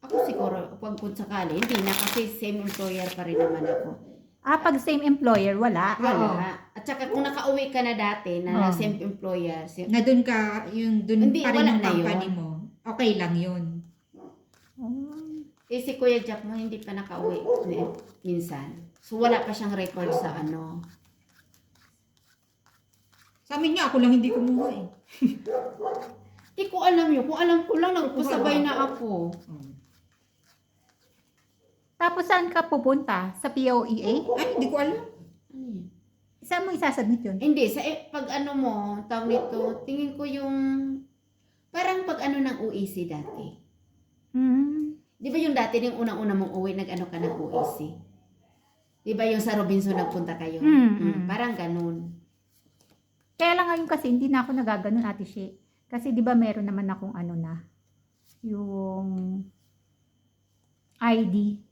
Ako siguro, kung sakali, hindi na kasi same employer pa rin naman ako. Pag same employer, wala. Wala. At saka kung nakauwi ka na dati na same employer, Na dun ka, yung dun Hindi, pa rin wala yung na company yun. mo. Okay lang yun. si Kuya Jack mo hindi pa nakauwi minsan. So wala pa siyang record sa ano. Sa amin nga, ako lang hindi kumuha eh. Hindi ko alam yun. Kung alam ko lang, nagpasabay na ako. Tapos saan ka pupunta? Sa POEA? Ay, hindi ko alam. Ano yun? Saan mo isasubmit yun? Hindi, sa pag ano mo, tawag nito, tingin ko yung parang pag ano ng UEC dati. Di ba yung dati yung unang-una mong uwi, nag-ano ka ng UEC? Di ba yung sa Robinson nagpunta kayo? Parang ganun. Kaya lang ngayon kasi hindi na ako nagaganon, Ate Shea. Kasi di ba meron naman akong ano na, yung ID.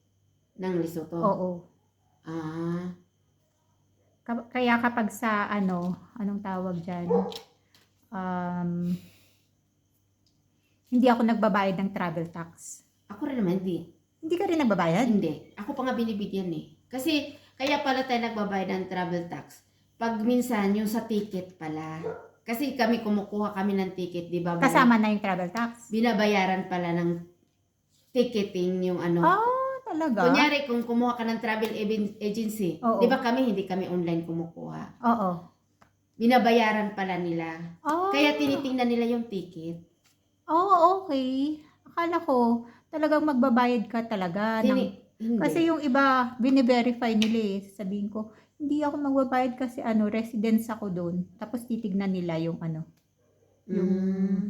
Ng Lesotho? Oo. Ah. Kaya kapag sa ano, anong tawag dyan, hindi ako nagbabayad ng travel tax. Ako rin naman, hindi. Hindi ka rin nagbabayad? Hindi. Ako pa nga binibigyan eh. Kasi, kaya pala tayo nagbabayad ng travel tax. Pag minsan, yung sa ticket pala. Kasi kumukuha kami ng ticket, di ba? Kasama na yung travel tax? Binabayaran pala ng ticketing yung ano. Talaga? Kunyari, kung kumuha ka ng travel agency, Oo. di ba hindi kami online kumukuha. Oo. Binabayaran pala nila. Kaya tinitingnan nila yung ticket. Okay. Akala ko, talagang magbabayad ka talaga. Hindi. Kasi yung iba, bine-verify nila eh. Sabihin ko, hindi ako magbabayad kasi residence ako doon. Tapos titignan nila yung yung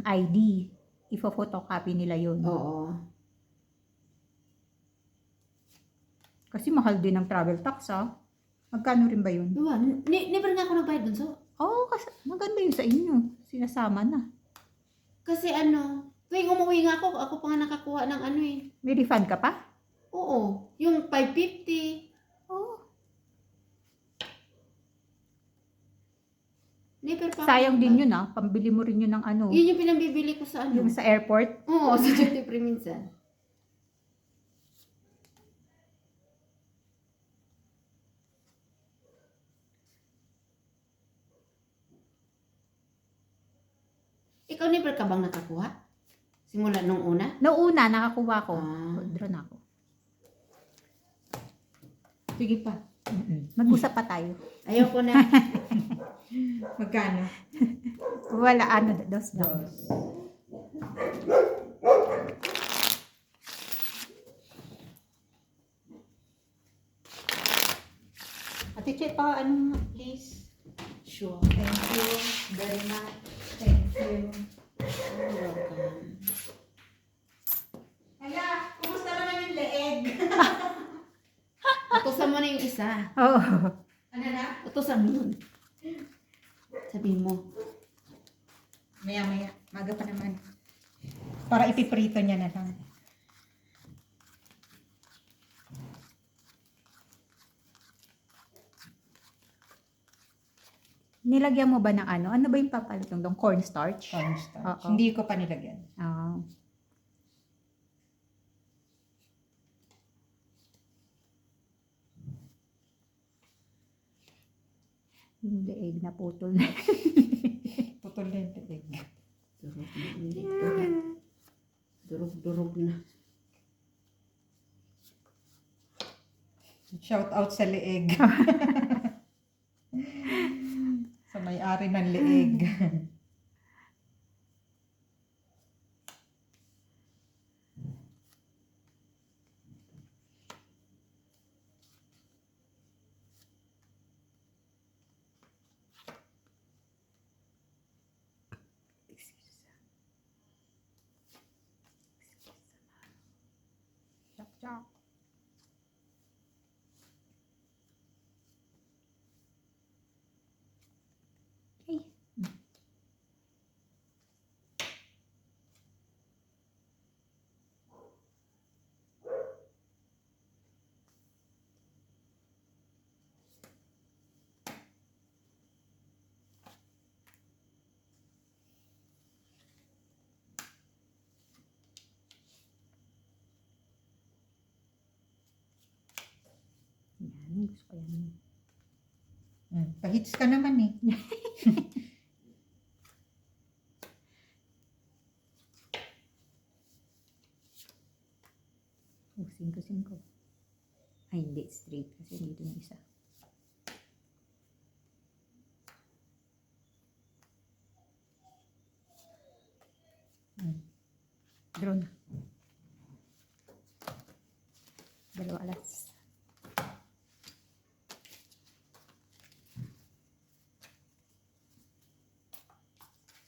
ID. Ifo-photocopy nila yun. Oo. Kasi mahal din ang travel tax Magkano rin ba yun? Diba? Never nga ako nagbayad dun, so. Kasi maganda yun sa inyo. Sinasama na. Kasi tuwing umuwi nga ako pa nga nakakuha ng eh. May refund ka pa? Oo. Yung 550. Never pa. Sayang din yun Pambili mo rin yun ng Yun yung pinambibili ko sa Yung sa airport? Oo, sa duty free minsan. Ikaw never ka bang nakakuha? Simula nung una? Noong una, nakakuha ko. Draw na ako. Sige pa. Mag-usap pa tayo. Ayoko na. Magkano? Wala, dos lang. Ate Che, please. Sure. Thank you very much. Thank you. You're welcome. Hala, kumusta naman yung leeg? Utusan mo na yung isa. Oo. Ano na? Utusan mo yun. Sabihin mo. Maya-maya. Maga pa naman. Para ipiprito niya na lang. Nilagyan mo ba ng ano ba yung papalitong doon? Cornstarch? Cornstarch. Oo. Hindi ko pa nilagyan. Yung leeg na putol na. Putol na yung leeg. Durog na. Shout out sa leeg. Sa may-ari ng leeg. Chak. Okay. Gusto ko yan. Pahits ka naman eh. Oh, 5-5. Ay, hindi. Straight. Kasi dito yung isa. Draw na. Dalawa alas.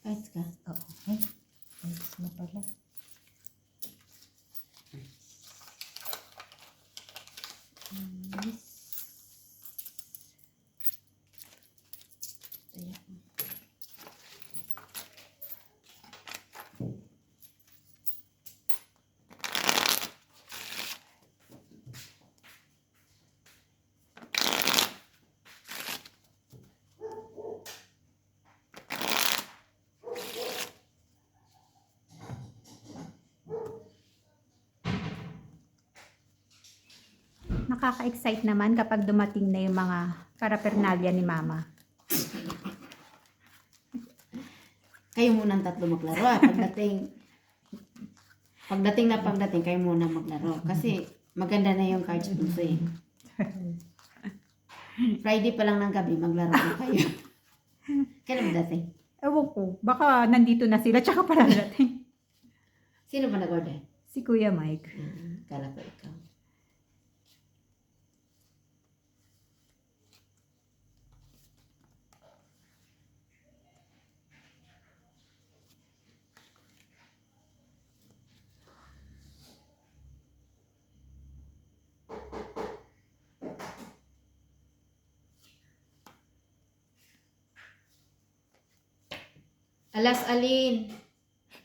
Kahit ka. Oo. Ay, pahits na pala. Nakaka-excite naman kapag dumating na yung mga paraphernalia ni Mama. Kayo muna ang tatlo maglaro. Pagdating, kayo muna maglaro. Kasi maganda na yung cards dun eh. Friday pa lang ng gabi, maglaro na kayo. Kailan ba dating? Ewan ko, baka nandito na sila tsaka paradating. Sino ba nag-order? Si Kuya Mike. Kala ko ikaw. Alas alin?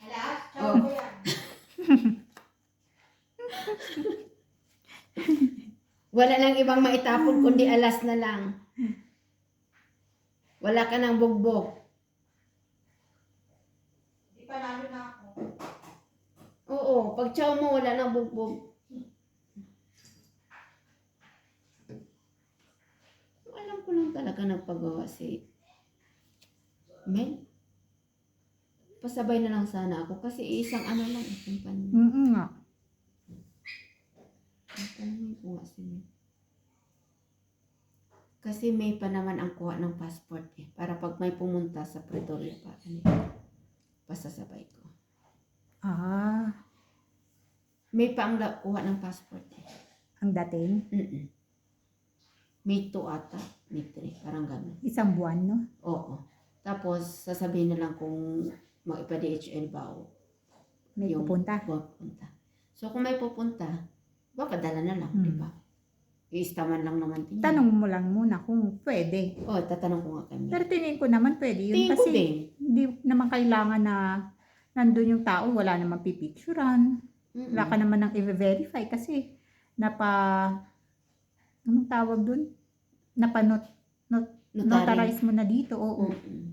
Alas, Oh. ko yan. Wala lang ibang maitapon kundi alas na lang. Wala ka ng bugbog. Di pa lalo na ako. Oo, pag chow mo, wala nang bugbog. Alam ko lang talaga nagpagawa si Mel. Pasabay na lang sana ako kasi isang ano lang, isang panyo. Nga. Tanungin ko nga si Mel. Kasi may pa naman ang kuha ng passport eh. Para pag may pumunta sa Pretoria pa, pasasabay ko. Ah, May pa ang kuha ng passport eh. ang dating. Mm-mm. May 2 ata, may 3, parang gano'n. Isang buwan, no? Oo. Tapos, sasabihin na lang kung mag-ipa-DHL ba o May yung pupunta. pupunta. So, kung may pupunta, baka dala na lang, di ba? I-istaman lang naman tingin. Tanong mo lang muna kung pwede. Oo, tatanong ko nga kami. Pero tingin ko naman pwede yun. Tingin ko Kasi din. hindi naman kailangan na nandun yung tao, wala naman pipicturan. Wala ka naman nang i-verify kasi anong tawag dun? Notarize mo na dito, oo. Mm-mm.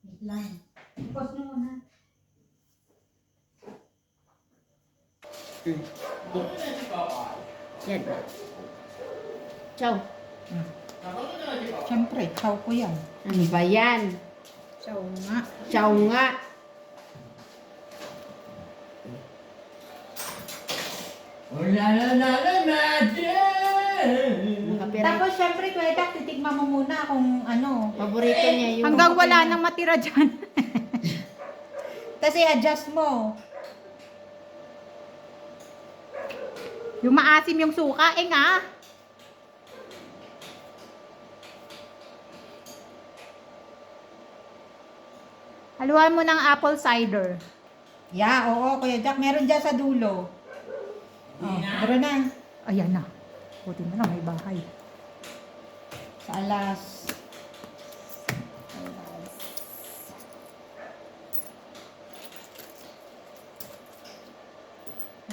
Wait lang. Pause mo muna. Yan. Ciao. Siyempre, chow ko yan. Ano ba yan? So nga. Ciao nga. Copyright. Tapos, siyempre, Kuya, titigman mo muna kung ano. Paborito niya yung... Hanggang wala nang matira dyan. Kasi adjust mo. Yung maasim yung suka, nga. Haluan mo ng apple cider. Yeah, oo, Kuya Jack. Meron dyan sa dulo. Oh, meron na. Ayan na. Buti na lang, may bahay. Sa alas.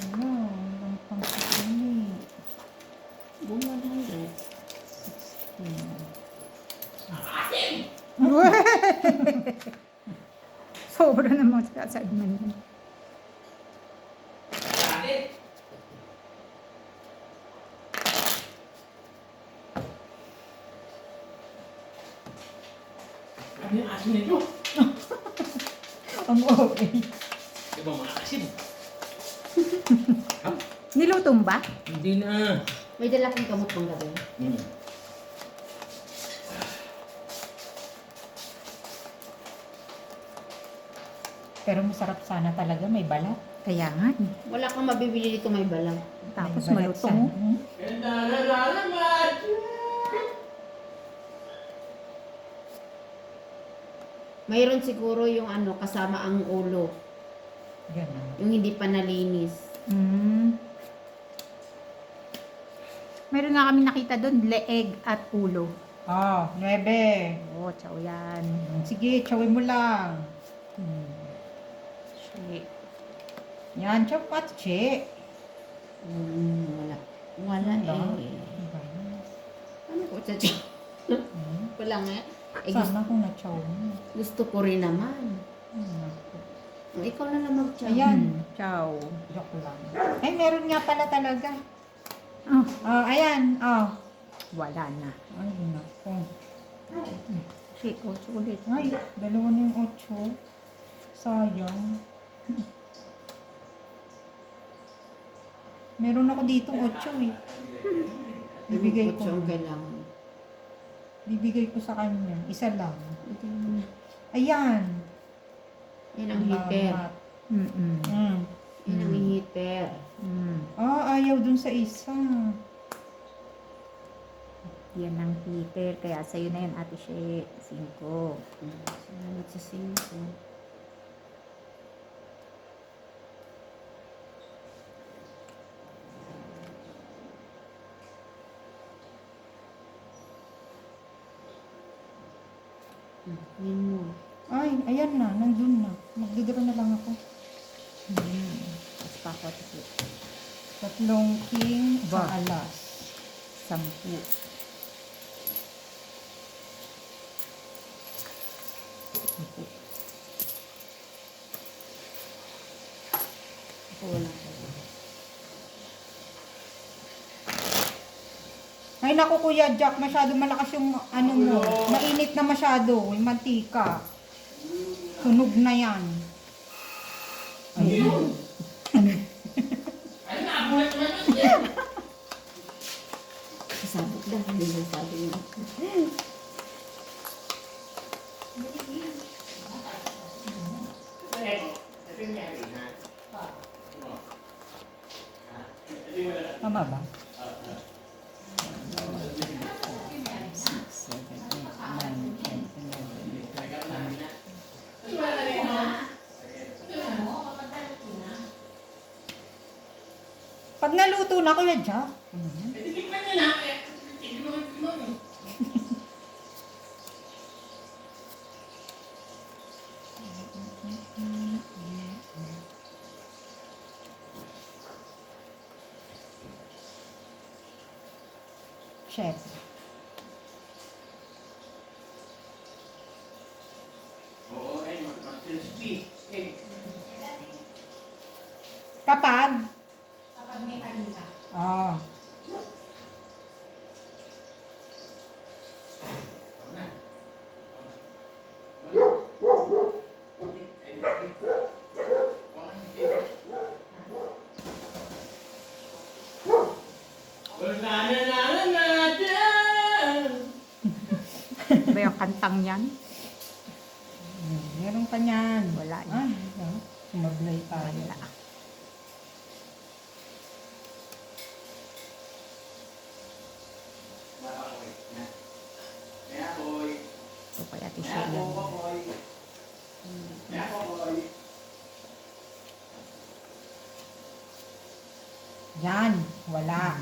Ano, ang pang-sasini. Boom 100. Sobra namang sasadman yun. Ano yung asin nito? Ang okay. Di ba mga asin? Niluto mo ba? Hindi na. May dala kang kamot pang gabi. Pero masarap sana talaga, may balat. Kaya nga eh. Wala kang mabibili dito may balang. Tapos May balat malutong. sana. Ganda na naman! Mayroon siguro yung ano, kasama ang ulo. Ganun. Yung hindi pa nalinis. Mm. Meron nga kami nakita doon, leeg at ulo. Oh, 9. Oo, chow yan. Sige, chawin mo lang. Shit. Yan, chow at che. Wala. Wala Wala. eh. Ano ko sa Wala nga. Eh, Sana kung na-chow mo. gusto ko rin naman. Naku. Ikaw na lang mag-chow. Ayan. Chow. Joke lang. Ay, meron nga pala talaga. Oh, Oh, ayan. Oh. wala na. Ay, naku. Shit, 8 ulit. Ay, dalawa na yung 8. Sayang. Meron ako dito 8 eh. Bibigay Kutso ang ko. kailangan. Bibigay ko sa kanya. Isa lang. Ito yung- Ayan. Yan ang heater. Salamat. Mm-mm. Yan ang heater. Mm. Ah, ayaw dun sa isa. Yan ang heater. Kaya sa'yo na yun, Ate She. 5. Salamat sa singko. Yan mo. Ay, ayan na. Nandun na. Magdodoro na lang ako. Tapos pa ako, Ate She. 3 king Ba? sa alas. 10. Ako wala ko. Ay, naku Kuya Jack, masyado malakas yung ano mo. Mainit na masyado. Yung mantika. Tunog na yan. Sasabot lang. Hindi na sabi niya. Tama ba? Pag naluto na, Kuya Jack. Chef. Oo, ay, crispy. Kapag? Kapag may kanila. Oo. Ba yung kantang yan? Meron pa niyan. Wala na. Ah, sumablay tayo. Wala. Ito kay Ate She yan. Yan, wala.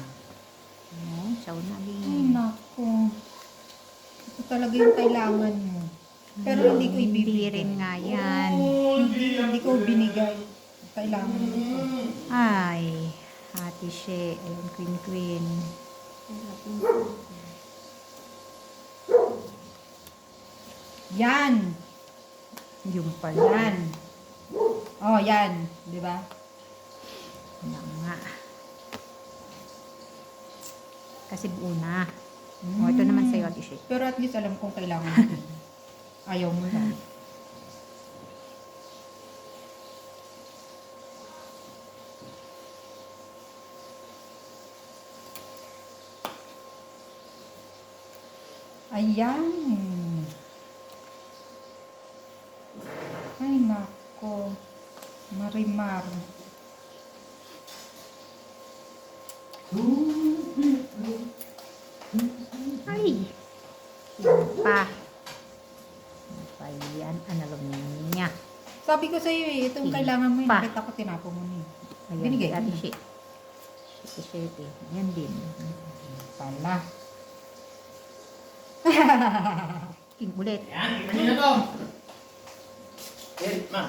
No, chow na Ay, din. naku. Ito talaga yung kailangan mo. Pero hindi ko Hindi ibibigay. rin nga yan. Hindi ko binigay. Kailangan mo ito. Ay, Ate She. Ayun, Queen Queen. Yan. Yung pala. Yan. Oh, yan. Di ba? Yan nga. Kasi buo na. O, ito naman sa'yo, Ate Shea. Pero at least alam kong kailangan mo. Ayaw mo lang. Ayan. Ay, nako. Marimar. Ay! Yan pa. Ano pa yan? Analog niya. Sabi ko sa'yo eh, itong kailangan mo yun. Pa. Nakita ko tinapon mo niya. Ayan, Binigay Ate mo. Shea. Ate Shea, ate. Yan din. Pala. King ulit. Yan, imanin na to. Yan, ma.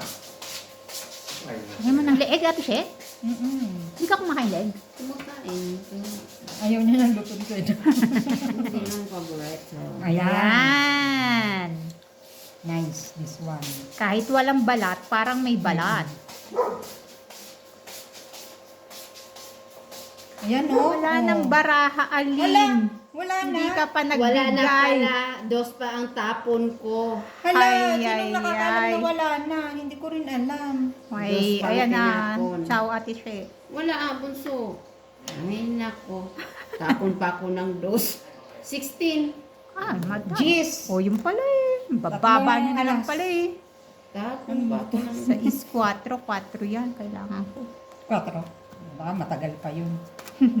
Ay, Ngayon mo ng leeg, Ate Shea? Hindi ka kumakain leeg? Kumakain. Ayaw niya ng luto nito. Hindi naman paborito. Ayan. Ayan. Nice, this one. Kahit walang balat, parang may balat. Ayan o. Wala nang baraha, Alin. Wala na. Hindi ka pa nagbigay. Wala na pala. Dos pa ang tapon ko. Hala, Ay, sinong ay, nakakalam ay. na wala na? Hindi ko rin alam. Ay, Dos pa ayan ang na. tinapon. Ciao, Ate Shea. Wala bunso. Ay, nako. Tapon pa ako ng dos. 16. Ah, madam. Jeez. O, yung pala eh. Bababa Tatlong niyo na lang alas. pala eh. Tapon pa ako ng Sa is 4, 4 yan. Kailangan ko. 4. Baka matagal pa yun.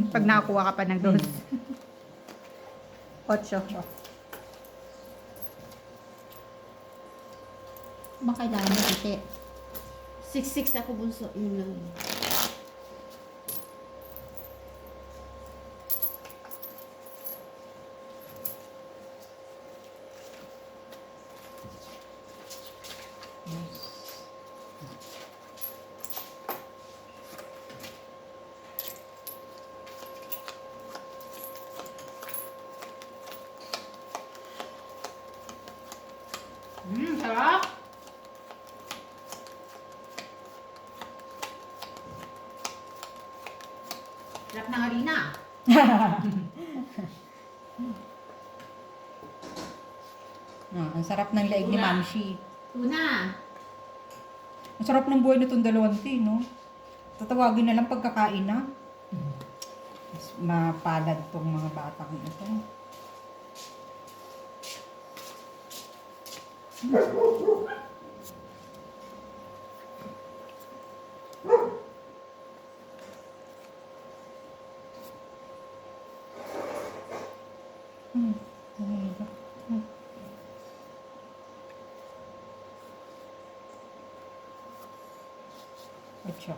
Pag nakakuha ka pa ng dos. 8. Baka kailangan mo kasi. 6 ako bunso. Yun lang. Sarap. Sarap ng harina. Ang sarap ng leeg ni Mamshi. Tuna. Ang sarap ng buhay nitong dalawang no? Tatawagin na lang pagkakain na. Mas mapalad tong mga batang ito. Ocho.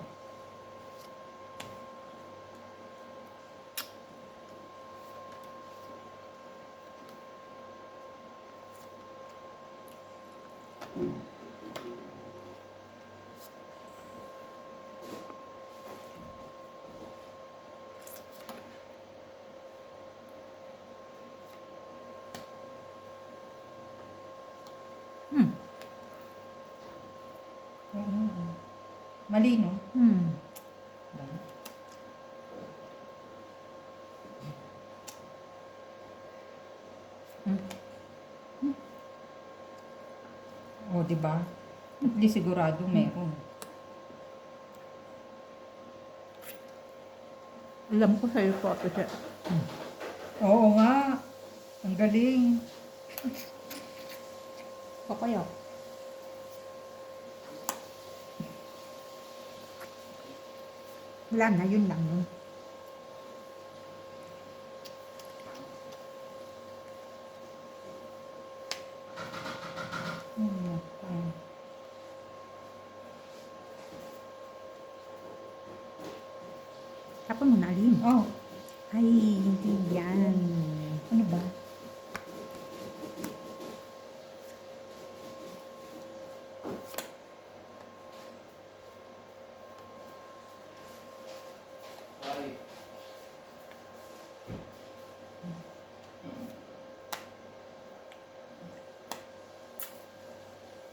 Malino. O, di ba? At least sigurado meron. Alam ko sa'yo po, Ate Shea. Oo nga. Ang galing. Papayo. Wala na, yun lang yun. Tapon mo na, Alin. Oh, Ay, hindi yan. ano ba? sorry.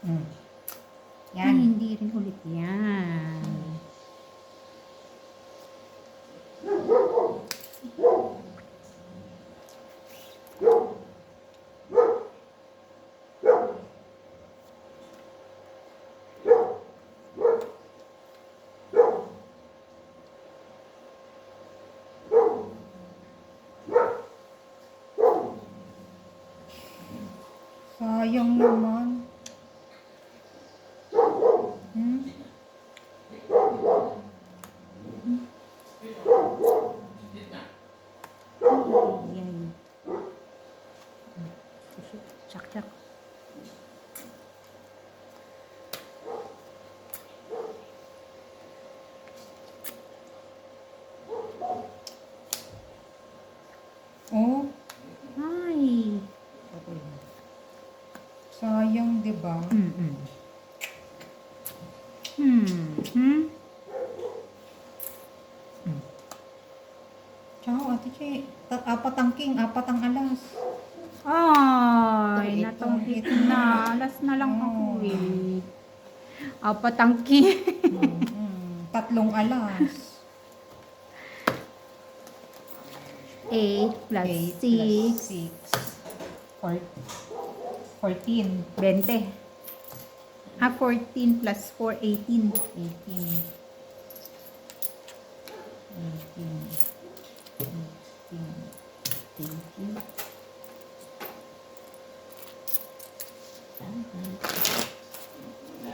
Hmm. Ay, Yan. hindi rin ulit yan. Sayang naman. Hmm? Yan. Tsak, tsak. Oh, Ay. sayang, di ba? Mm-mm. Hmm. Ciao, Ate Che. Apat ang king, apat ang alas. Ay, Ito, natunghit ito. na. Alas na lang ako Oh. eh. Apat ang key. Tatlong alas. 8 plus 8 6. plus 6. 14. 20. 14 plus 4, 18. 18. 18.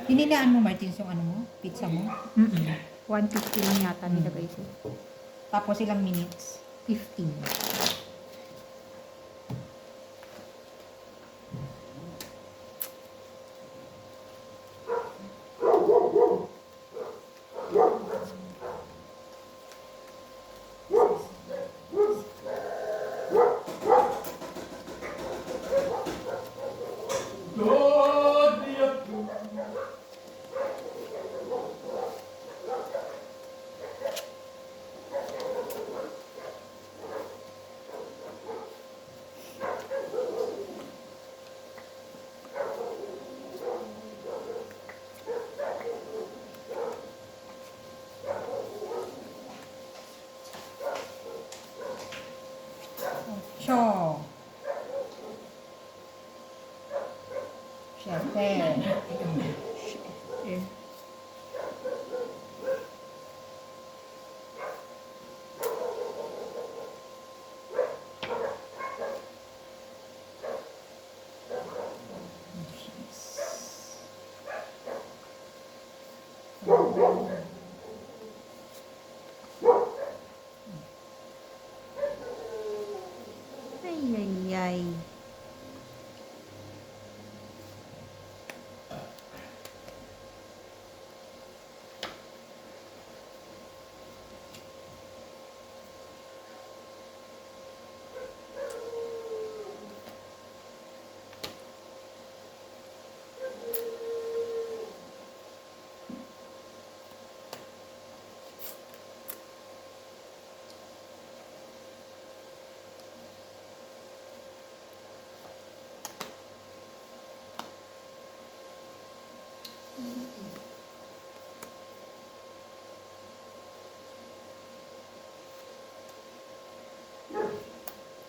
Hinilaan mo, Martins, yung ano mo? Pizza mo? 150 lang yata nilagay ko. Tapos ilang minutes? 15. Cho. Siyempre. Eh. Ay, ay, ay.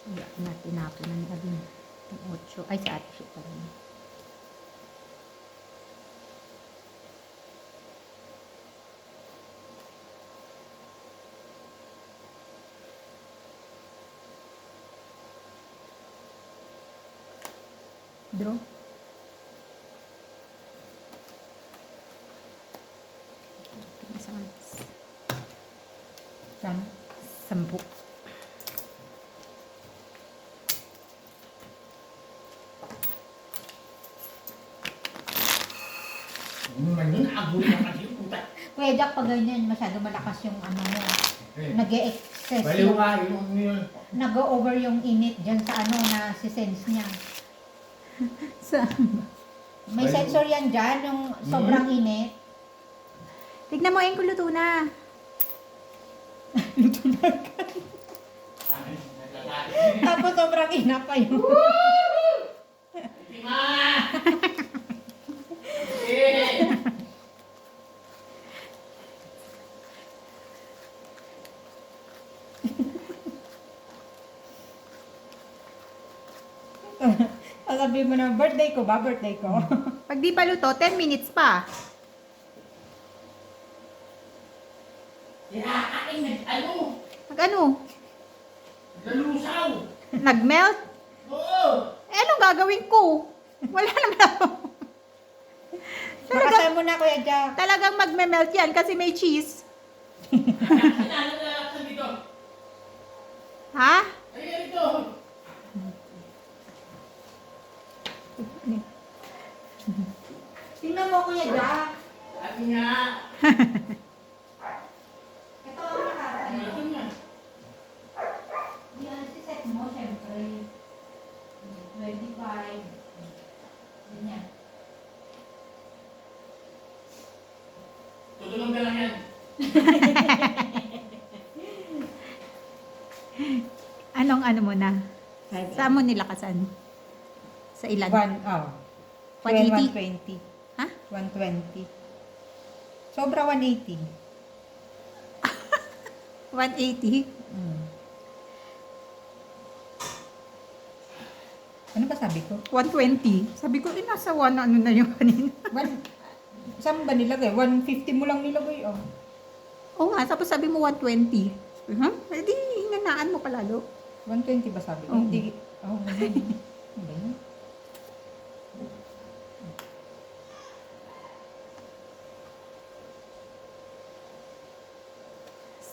Hindi na tinapon na ni Alin. Yung 8. Ay, sa ate siya pala. Draw. Isang Saan? 10. Ano man yun? Agul na kasi yung puta. Kuya Jack, pag ganyan, masyado malakas yung ano mo. Nag-e-excess Baliw yung, nga yun. nag-over yung init dyan sa ano na si sense niya. Sa... May Baliw. sensor yan dyan, yung sobrang init. Tignan mo, yung luto na. Tapos sobrang inap pa yun. Eh! Sabi mo na, birthday ko ba? Birthday ko. Pag di pa luto, 10 minutes pa. Kinakain nag-ano? Pag ano? Nalusaw. Nag-melt? Oo. Eh, anong gagawin ko? Wala naman ako. Makasal mo na, Kuya Jack. Talagang magme-melt yan kasi may cheese. Sinanalaksan dito. Ha? Ay, ito. Tingnan mo, Kuya Jack. At nga. Ito ang nakakain. Ano nga? Yan, set mo, syempre. 25. Ganyan. Tutulong ka lang yan. Anong ano mo na? Five. Saan mo nilakasan? Sa ilan? 180. 180? 120. Ha? 120. Sobra 180. 180? Ano ba sabi ko? 120? Sabi ko, nasa 1 ano na yung kanina. Saan ba nilagay? 150 mo lang nilagay, oh. Oo nga, tapos sabi mo 120. Huh? Eh di, inanaan mo palalo. 120 ba sabi ko? Oo. Hindi. Oh, ganyan. Ano ba yun?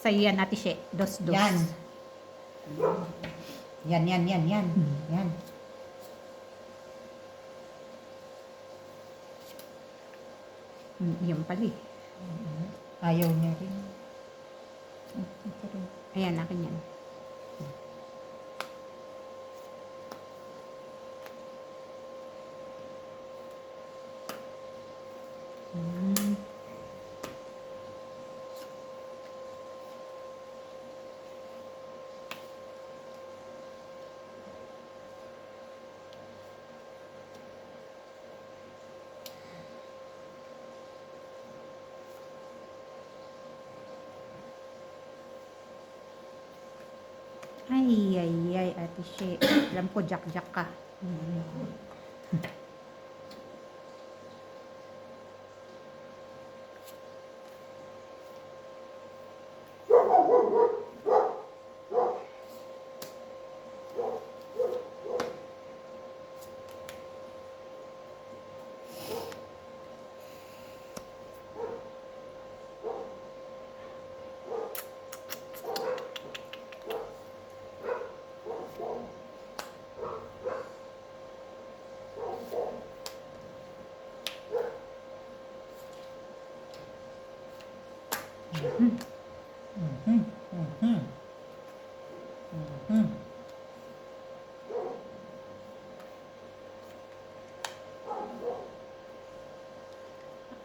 Sa'yo yan, Ate She. Dos-dos. Yan. Yan. Yan. Yan pala eh. Ayaw niya rin. Ito rin. Ayan, akin yan. Ay, Ate She. Alam ko, jack-jack ka.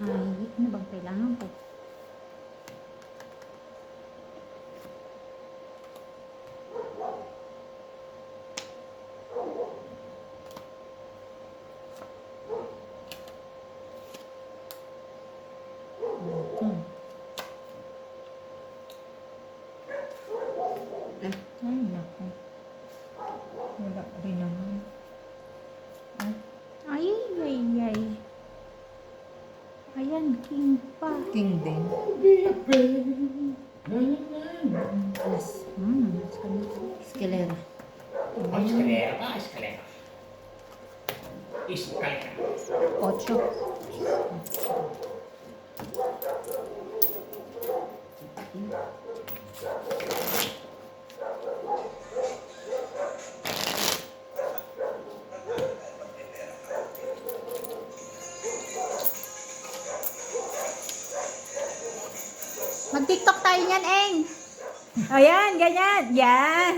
Ay, ano bang kailangan ko? Ay, naku. Wala rin naman. Ay. Ayan, king pa. King din. Escalera. Ay, eskalera pa, eskalera. Eskalera. 8. Mag-TikTok tayo niyan, Eng. Ayan, ganyan. Yan.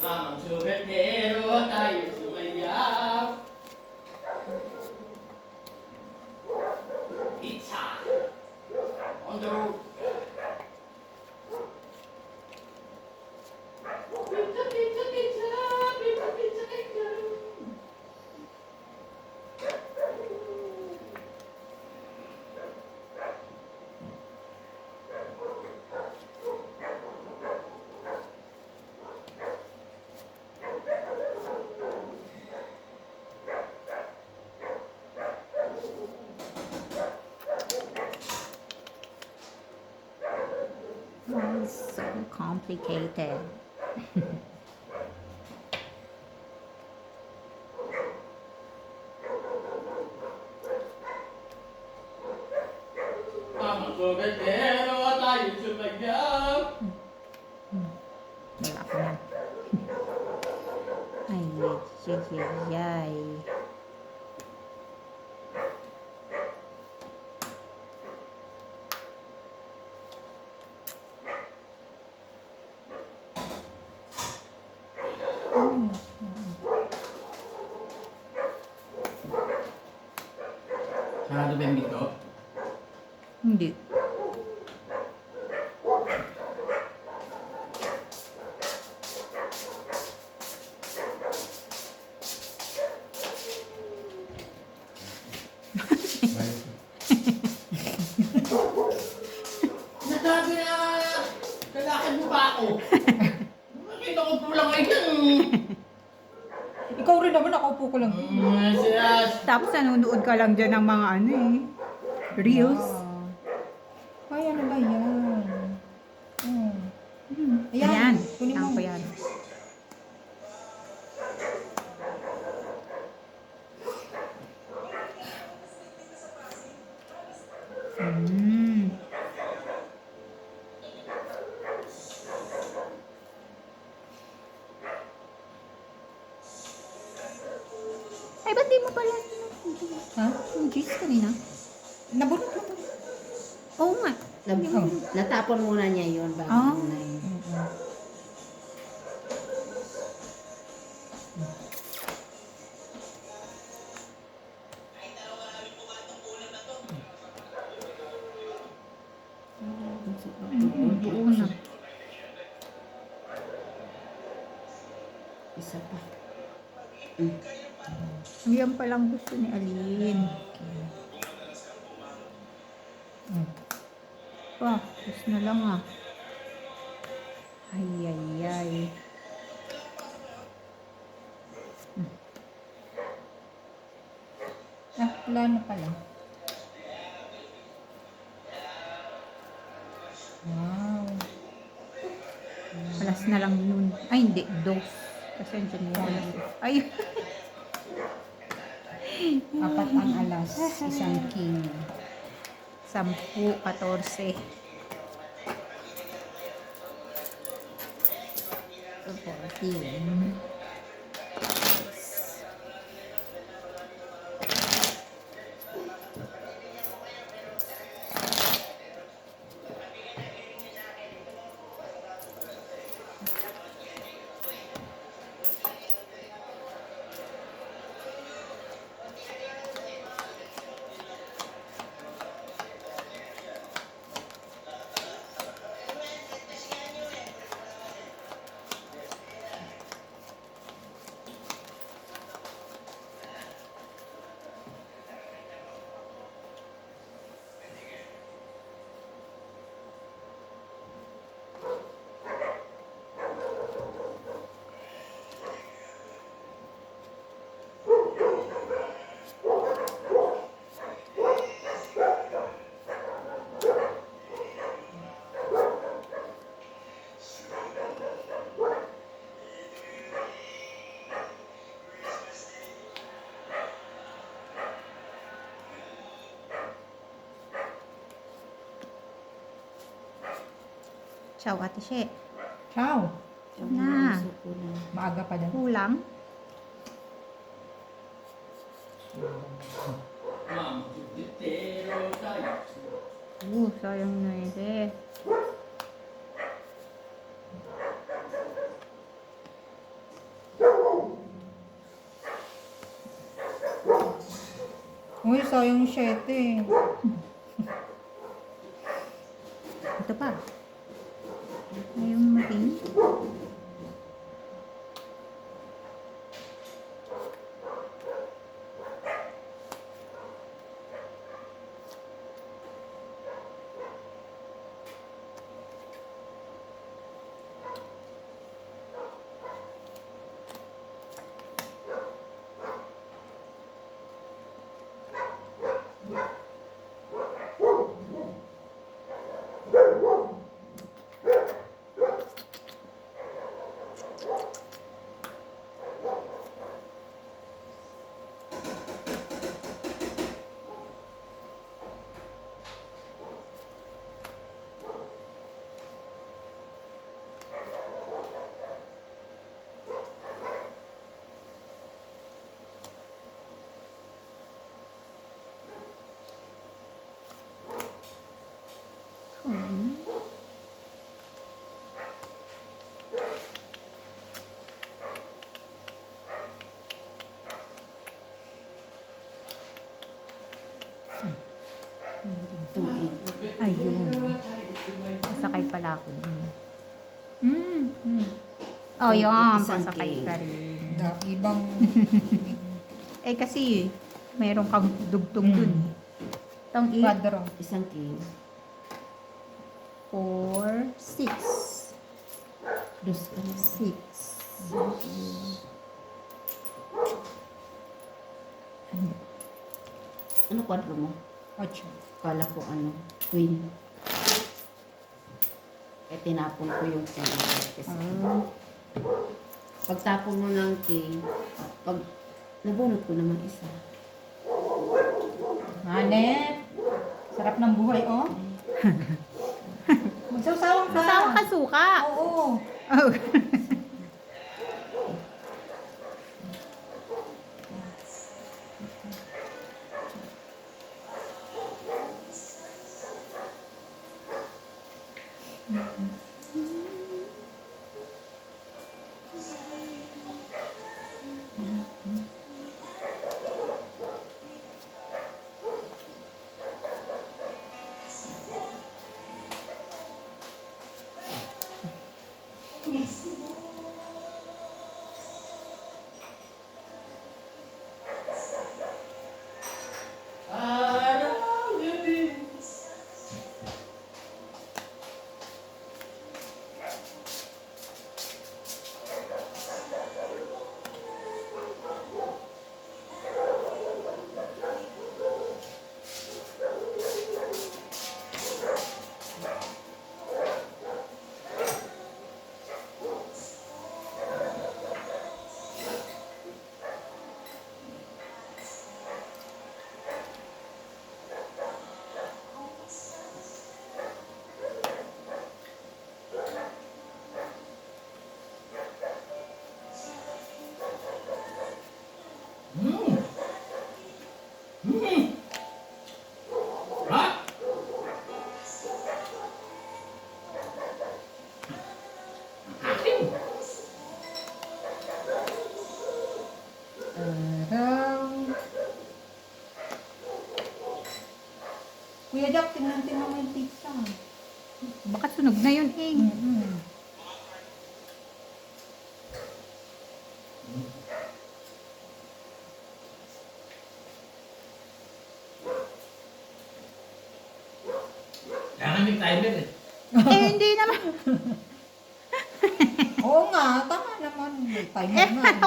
Mamang sugatero, tayo sumayaw. Pizza. On the road. complicated. Mga sobetero, tayo sumayaw. Wala ko na. Ay, ay, ay, ay. Sarado ba yung dito? Hindi. Nasabi na, lalakad mo pa ako. Bakit ako pulang ngayon? Ikaw rin naman, nakaupo ko lang. Yes. Tapos nanonood ka lang dyan ng mga ano eh. Reels. Ay, ano ba yan? Oh. Ayan, Ayan. kunin mo. Ang ko yan. Mm. Ay, ba't di mo pala Ha? yung cheese kanina? Nabunot mo to. Oo nga. Natapon muna niya yun bago Ah. muna yun. Oo na. Isa pa. Yan palang gusto ni Alin. Gusto na lang ah. Ay, ay, ay. Ah, wala na pala. Wow. Alas na lang yun. Ay, hindi. Dos. Kasi andyan na yun. Ay, Apat ang alas, isang king. 10, 14. 14. Ciao, Ate She. Ciao. Na. Maaga pa daw. Kulang. Mga sobetero, tayo. Sayang na ito. Uy, sayang 7. Ito pa. Yung mating. sa akin. Oh, yun. Isang Pasakay cake. ka rin. Ibang Eh, kasi, mayroon kang dugtong dun. Itong kwadro. Isang king. 4, 6. Dos ka na. 6. Ano kwadro mo? 8. Kala ko ano, queen. Eh, tinapon ko yung king. Kasi pagtapon mo ng king, pag nabunot ko naman isa. Hanep. Sarap ng buhay, oh. Magsawsawang ka. Kasama ka suka. Oo. Oh. Ha? Araw. Kuya Jack, tingnan mo yung pizza. Baka sunog na yun, eh. Kaya may timer eh. Eh, hindi naman. Oo nga, tama naman. May timer na.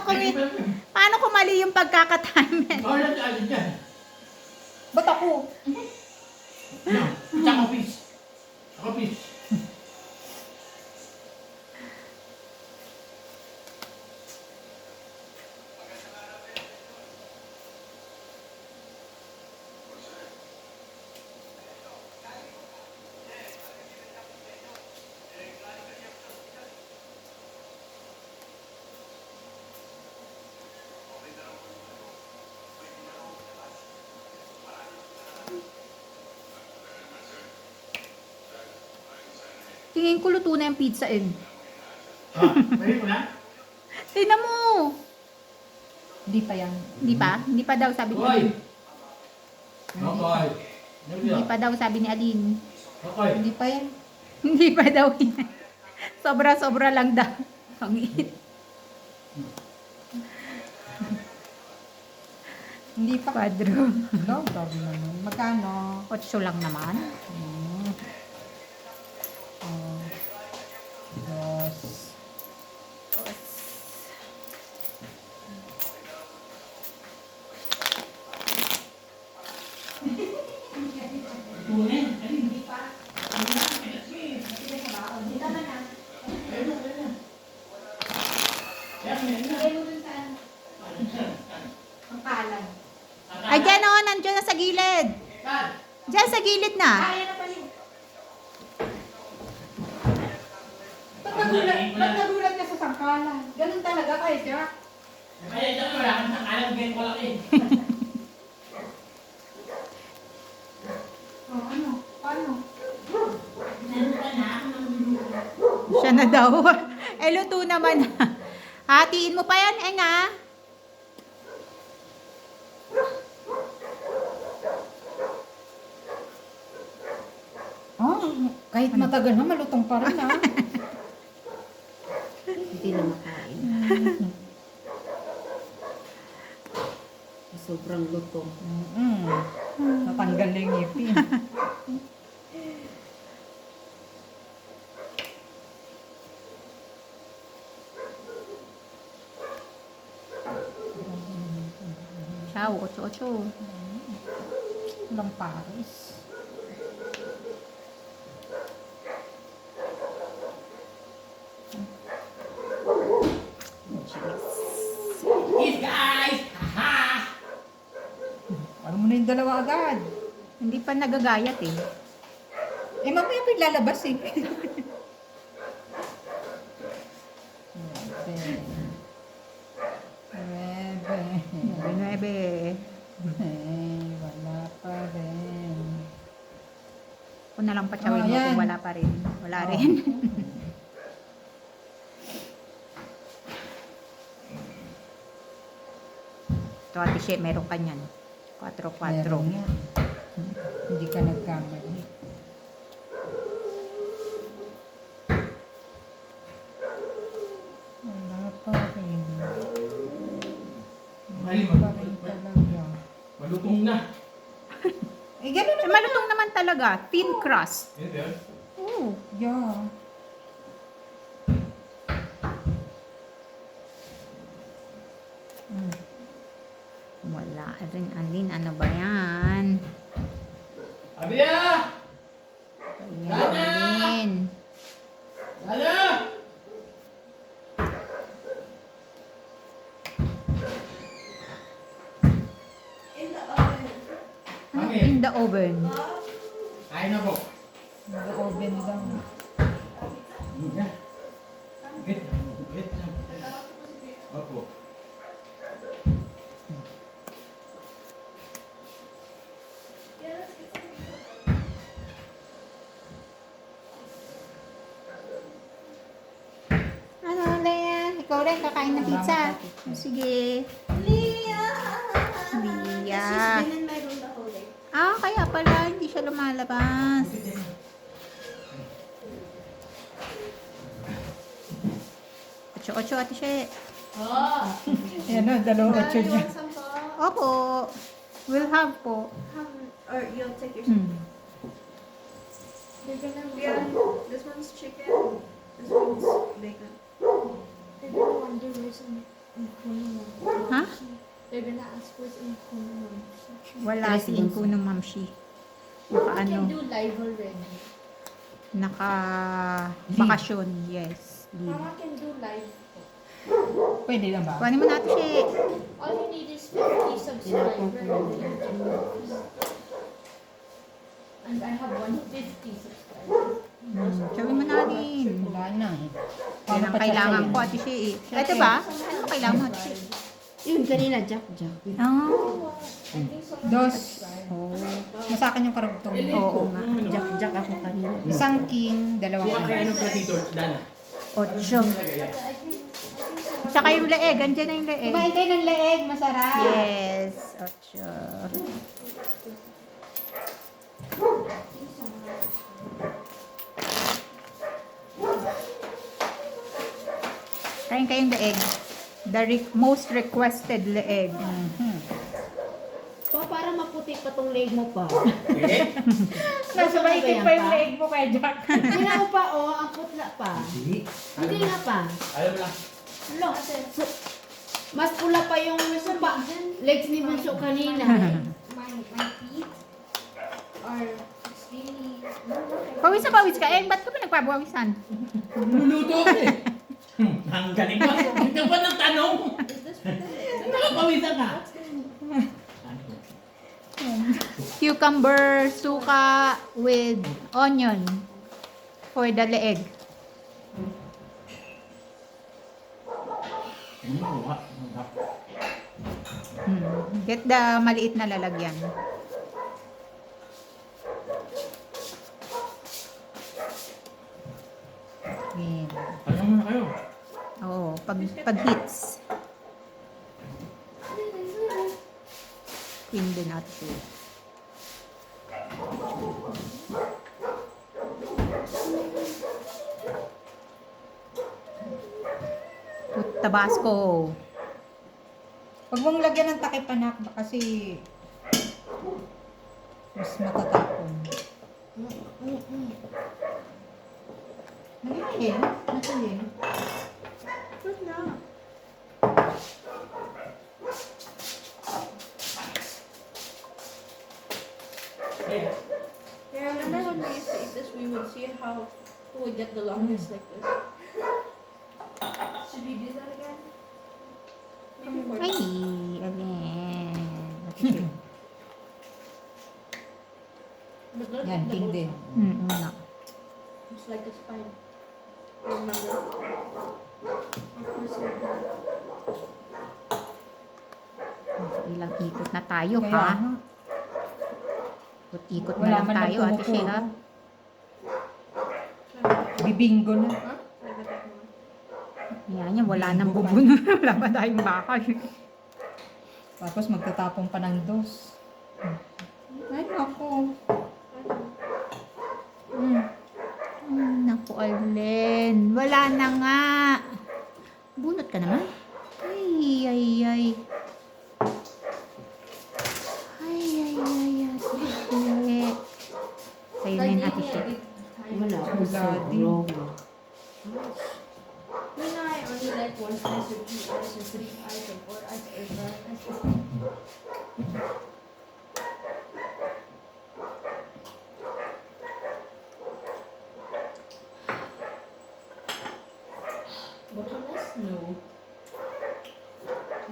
Paano kung mali yung pagkakatimer? Bawal na tayo dyan. Ba't ako? No, tsaka fish. Ako fish. Tingin ko luto na yung pizza, eh. Ah, pwede mo na? Tingnan mo. Hindi pa yan. Hindi pa? Hindi pa daw sabi ni Okay. Aline. Okay. Hindi pa daw sabi ni Aline. Okay. Hindi pa yan. Hindi pa daw. Sobra-sobra lang daw. Ang it. Hindi pa. Padro. No, grabe naman. Magkano? 8 lang naman. Oh. Yes. Tunin. Ay, dyan o. Nandiyan na sa gilid. Dyan sa gilid na. Ba't nagulat ka sa sangkalan? Ganun talaga kayo, Jack. Kaya dyan wala kang nakalang ganyan ko lang eh. Oh, ano? Paano? Siya na daw. Eh, luto naman. Hatiin mo pa yan, Enga. Oh, Kahit matagal na, malutong pa rin ah. Hindi na makain. Sobrang lutong. Natanggal na yung ngipin. Ciao, 8-8. Walang pares. Yes, guys! Haha! Ano mo na yung dalawa agad? Hindi pa nagagayat eh. Eh, mamaya pa lalabas eh. Bebe. Wala pa rin. Kung na lang patsawin mo yan. kung wala pa rin. Wala rin. Ito ate She, meron ka niyan. 4-4. Meron nga. Hindi ka nagkamali. Wala pa rin. Ay, Wala pa rin talaga. malutong na. Eh, gano'n Eh, naman. malutong naman talaga. Thin crust. Yan, yan. Oo. Yeah. Wala rin. Alin, ano ba yan? Abia! Ayan, alin. Lala! Ano, Bakit? in the oven. Kain na po. Nag-oven daw. Yan. Wait lang, wait lang. Opo. Ano, Leia? Ikaw rin, kakain ng pizza. Sige. Lia! Ah, kaya pala, hindi siya lumalabas. Ocho, ate She. Ayan o, dalawa 8 niya. Opo. We'll have po. Or you'll take your. Hmm. They're gonna this one's chicken. This one's bacon. They're gonna wonder where's in Kuno. Ha? They're gonna ask where's in Kuno. Wala si Inko ng mamshi. Naka I can ano, do live already. naka bakasyon. Yes. Leave. Mama can do live. Pwede na ba? Kuhanin mo natin siya. All you need is 50 subscribers on the YouTube. And I have 150 subscribers. Gawin mo natin. Wala na eh. Yan ang kailangan ko, ate She. Ito ba? Ano kailangan mo, ate She? Yun, kanina, Jack. Ah. I think so. Dos. Oh. Masakan yung karugtong. Oo nga. Jack ako kanina. Isang king, dalawa Kuha kayo king. ng platito, Dana. 8. Tsaka yung leeg. Andiyan na yung leeg. Kumain kayo ng leeg, masarap. Yes. 8. Kain kayong leeg. The most requested leeg. Pa, para maputi pa tong leg mo pa. Eh? Nasa maitim pa yung leeg mo kaya Jack. Tingnan mo pa, oh, ang putla pa. Hindi. Hindi nga pa. Alam mo lang. Lo, mas pula pa yung pa, legs ni Bunso kanina. My feet are extremely. Pawis na pawis ka. Eh, ba't ka ba nagpapawisan? Luluto ako eh. Ang galing mo. Hindi pa ng tanong. Is this for the Nakapawisan ka. Cucumber, suka with onion for the leeg. Get the maliit na lalagyan. Yan. Ano mo na kayo? Oo, pag hits. Queen din natin siya. Tabasco. Huwag mong lagyan ng takip anak kasi mas matatapon. Nagiging. Nagiging. Wait na. Eh, Yeah, I remember when we used to eat this, we would see how who would get the longest like this. Should we do that again? Maybe more. Ay, alin. But look Yan, at the king both. din. Na. It's like a spine. Remember? Of course we have. Ilang ikot na tayo, Kaya ha? nga, Ikot na wala lang man tayo, Ate nagpupuro. Sheila. Bibinggo na. Huh? Like a bit more. Yan, yan, wala nang bubon. Wala pa tayong bakal. Tapos magtatapon pa ng dos. Ay, ako. Naku, Arlen. Wala na nga. Bunot ka naman. Ay, ay, ay. Ate She. Sa'yo na yun, Ate She. Wala ako Daddy. sobrang. You know, I only like 1 eyes or 2 eyes or 3 eyes or 4 eyes or 5 eyes. Bottomless? No.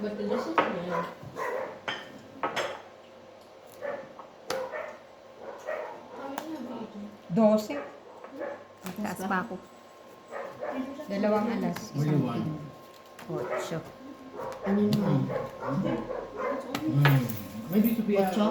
But delicious? Yeah. How many have you eaten? 12. Taas pa ako. Dalawang alas. only Isang one. king. 8. Ano naman? Maybe to be Ocho?